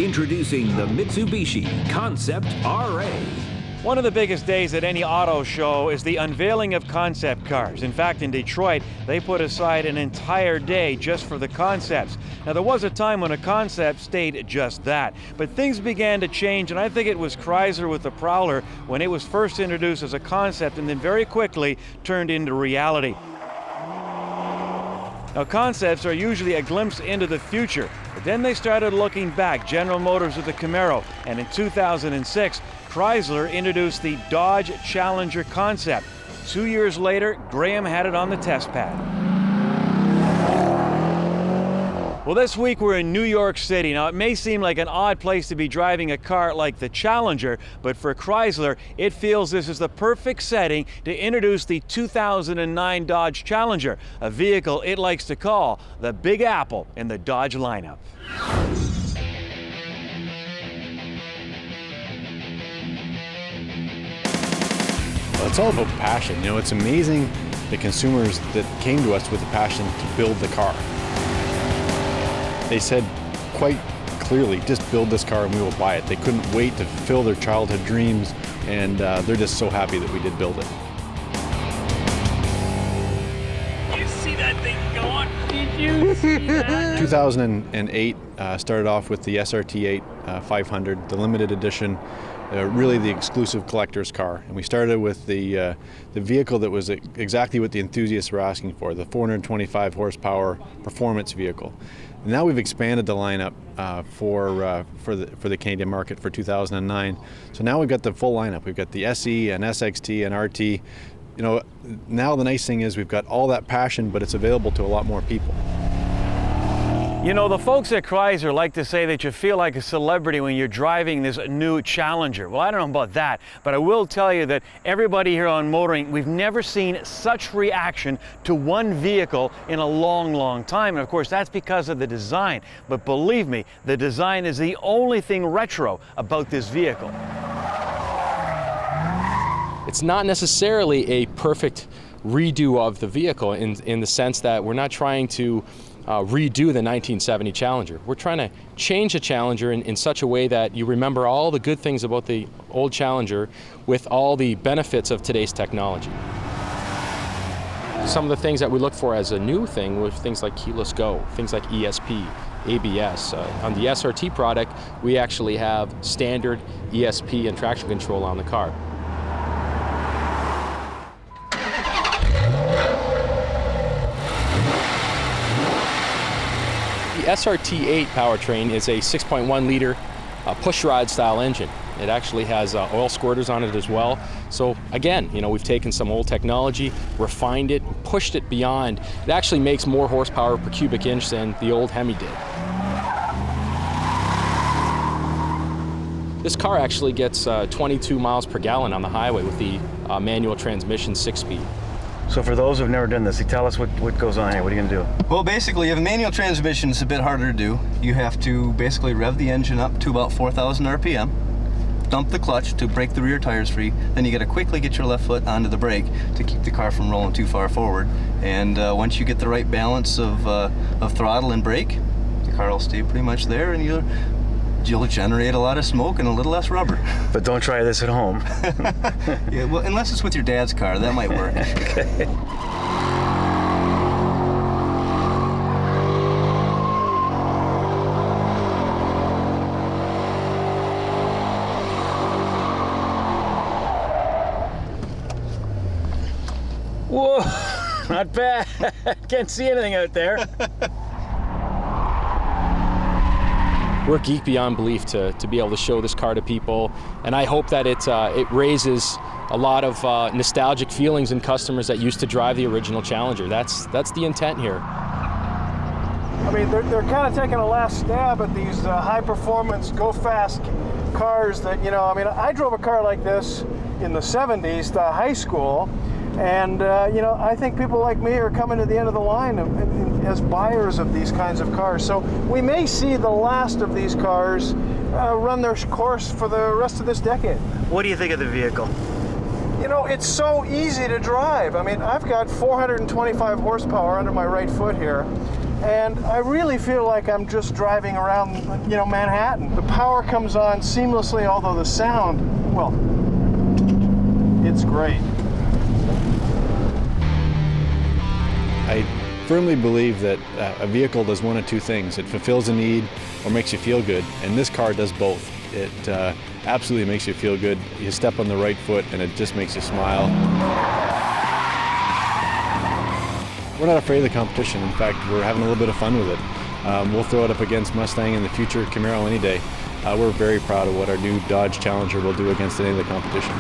Introducing the Mitsubishi Concept RA. One of the biggest days at any auto show is the unveiling of concept cars. In fact, in Detroit, they put aside an entire day just for the concepts. Now, there was a time when a concept stayed just that, but things began to change, and I think it was Chrysler with the Prowler when it was first introduced as a concept and then very quickly turned into reality. Now, concepts are usually a glimpse into the future, but then they started looking back. General Motors with the Camaro, and in 2006, Chrysler introduced the Dodge Challenger concept. 2 years later, Graham had it on the test pad. Well, this week we're in New York City. Now, it may seem like an odd place to be driving a car like the Challenger, but for Chrysler, it feels this is the perfect setting to introduce the 2009 Dodge Challenger, a vehicle it likes to call the Big Apple in the Dodge lineup. Well, it's all about passion. You know, it's amazing the consumers that came to us with the passion to build the car. They said quite clearly, just build this car and we will buy it. They couldn't wait to fulfill their childhood dreams, and they're just so happy that we did build it. You see that thing going? Did you see that? 2008 started off with the SRT8 500, the limited edition, really the exclusive collector's car. And we started with the vehicle that was exactly what the enthusiasts were asking for, the 425 horsepower performance vehicle. And now we've expanded the lineup for the Canadian market for 2009. So now we've got the full lineup. We've got the SE and SXT and RT. You know, now the nice thing is we've got all that passion, but it's available to a lot more people. You know, the folks at Chrysler like to say that you feel like a celebrity when you're driving this new Challenger. Well, I don't know about that, but I will tell you that everybody here on Motoring, we've never seen such reaction to one vehicle in a long, long time. And of course, that's because of the design. But believe me, the design is the only thing retro about this vehicle. It's not necessarily a perfect redo of the vehicle in the sense that we're not trying to redo the 1970 Challenger. We're trying to change the Challenger in such a way that you remember all the good things about the old Challenger with all the benefits of today's technology. Some of the things that we look for as a new thing were things like keyless go, things like ESP, ABS. On the SRT product, we actually have standard ESP and traction control on the car. The SRT8 powertrain is a 6.1 liter pushrod style engine. It actually has oil squirters on it as well. So again, you know, we've taken some old technology, refined it, pushed it beyond. It actually makes more horsepower per cubic inch than the old Hemi did. This car actually gets 22 miles per gallon on the highway with the manual transmission 6-speed. So for those who've never done this, tell us what goes on here. What are you going to do? Well, basically, you have a manual transmission. It's a bit harder to do. You have to basically rev the engine up to about 4,000 RPM, dump the clutch to break the rear tires free, then you got to quickly get your left foot onto the brake to keep the car from rolling too far forward. And once you get the right balance of throttle and brake, the car will stay pretty much there, and you'll generate a lot of smoke and a little less rubber. But don't try this at home. Yeah, well, unless it's with your dad's car, that might work. Okay. Whoa, not bad. Can't see anything out there. We're geek beyond belief to be able to show this car to people, and I hope that it raises a lot of nostalgic feelings in customers that used to drive the original Challenger. That's the intent here. I mean, they're kind of taking a last stab at these high-performance, go-fast cars that, you know, I mean, I drove a car like this in the 70s to high school, and, you know, I think people like me are coming to the end of the line as buyers of these kinds of cars. So we may see the last of these cars run their course for the rest of this decade. What do you think of the vehicle? You know, it's so easy to drive. I mean, I've got 425 horsepower under my right foot here, and I really feel like I'm just driving around, you know, Manhattan. The power comes on seamlessly, although the sound, well, it's great. I firmly believe that a vehicle does one of two things. It fulfills a need or makes you feel good, and this car does both. It absolutely makes you feel good. You step on the right foot and it just makes you smile. We're not afraid of the competition. In fact, we're having a little bit of fun with it. We'll throw it up against Mustang in the future, Camaro any day. We're very proud of what our new Dodge Challenger will do against any of the competition.